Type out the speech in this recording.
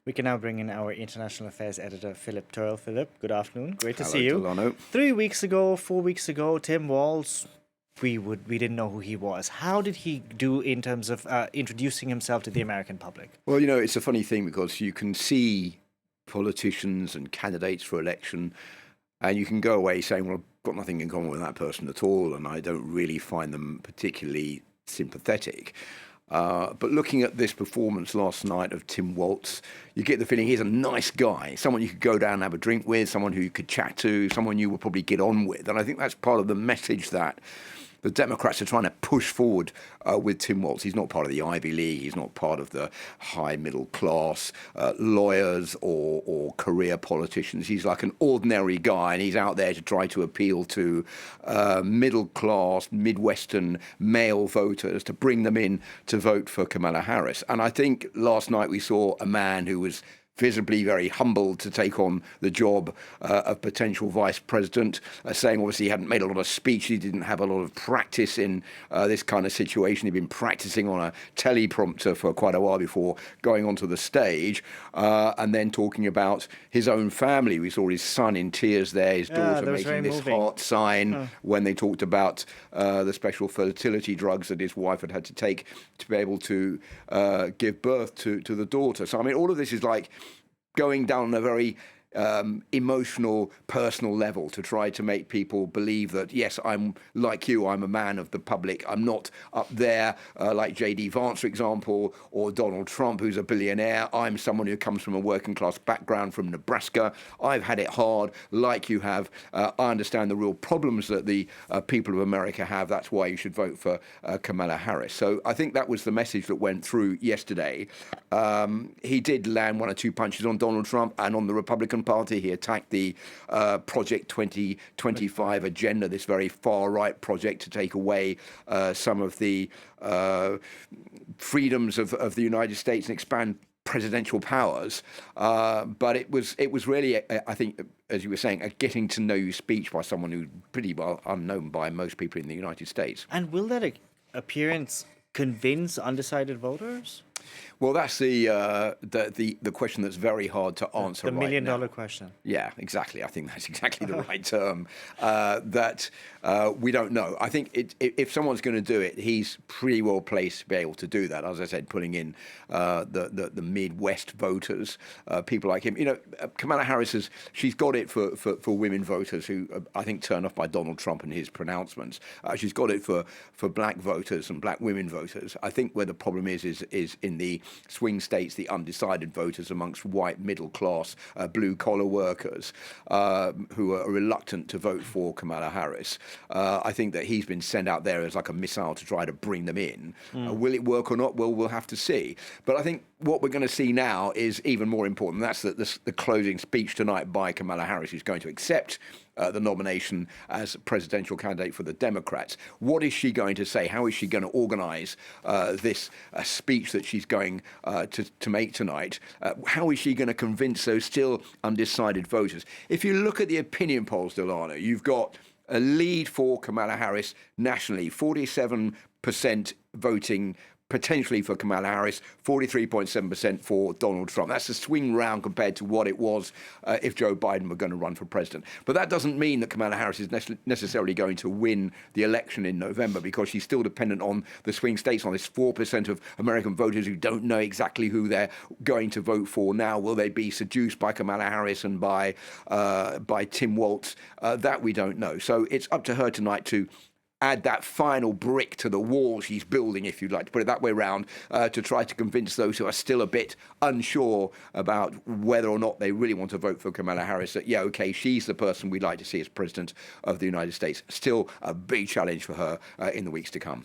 We can now bring in our international affairs editor, Philip Turle. Philip, good afternoon. Great to Hello, see you. Delano. 3 weeks ago, 4 weeks ago, Tim Walz, we didn't know who he was. How did he do in terms of introducing himself to the American public? Well, it's a funny thing because you can see politicians and candidates for election, and you can go away saying, well, I've got nothing in common with that person at all, and I don't really find them particularly sympathetic. But looking at this performance last night of Tim Walz, you get the feeling he's a nice guy, someone you could go down and have a drink with, someone who you could chat to, someone you would probably get on with. And I think that's part of the message that the Democrats are trying to push forward with Tim Walz. He's not part of the Ivy League. He's not part of the high middle class lawyers or career politicians. He's like an ordinary guy, and he's out there to try to appeal to middle class, Midwestern male voters to bring them in to vote for Kamala Harris. And I think last night we saw a man who was visibly very humbled to take on the job of potential vice president, saying obviously he hadn't made a lot of speech, he didn't have a lot of practice in this kind of situation. He'd been practicing on a teleprompter for quite a while before going onto the stage, and then talking about his own family. We saw his son in tears there, his daughter making this heart sign when they talked about the special fertility drugs that his wife had to take to be able to give birth to the daughter. So, I mean, all of this is like going down a very emotional, personal level to try to make people believe that, yes, I'm like you, I'm a man of the public. I'm not up there like J.D. Vance, for example, or Donald Trump, who's a billionaire. I'm someone who comes from a working class background from Nebraska. I've had it hard like you have. I understand the real problems that the people of America have. That's why you should vote for Kamala Harris. So I think that was the message that went through yesterday. He did land one or two punches on Donald Trump and on the Republican Party. He attacked the Project 2025 agenda, this very far-right project to take away some of the freedoms of the United States and expand presidential powers. But it was really, I think, as you were saying, a getting-to-know-you speech by someone who's pretty well unknown by most people in the United States. And will that appearance convince undecided voters? Well, that's the question that's very hard to answer right now. The million-dollar question. Yeah, exactly. I think that's exactly the right term. That we don't know. I think if someone's going to do it, he's pretty well placed to be able to do that. As I said, pulling in the Midwest voters, people like him. Kamala Harris she's got it for women voters who I think turn off by Donald Trump and his pronouncements. She's got it for black voters and black women voters. I think where the problem is in the swing states, the undecided voters amongst white middle class blue collar workers who are reluctant to vote for Kamala Harris. I think that he's been sent out there as like a missile to try to bring them in. Will it work or not? Well, we'll have to see. But I think what we're going to see now is even more important. That's the closing speech tonight by Kamala Harris, who's going to accept the nomination as presidential candidate for the Democrats. What is she going to say? How is she going to organize this speech that she's going to make tonight? How is she going to convince those still undecided voters? If you look at the opinion polls, Delano, you've got a lead for Kamala Harris nationally, 47% voting potentially for Kamala Harris, 43.7% for Donald Trump. That's a swing round compared to what it was if Joe Biden were going to run for president. But that doesn't mean that Kamala Harris is necessarily going to win the election in November, because she's still dependent on the swing states, on this 4% of American voters who don't know exactly who they're going to vote for now. Will they be seduced by Kamala Harris and by Tim Walz? That we don't know. So it's up to her tonight to add that final brick to the wall she's building, if you'd like to put it that way round, to try to convince those who are still a bit unsure about whether or not they really want to vote for Kamala Harris that, yeah, okay, she's the person we'd like to see as president of the United States. Still a big challenge for her in the weeks to come.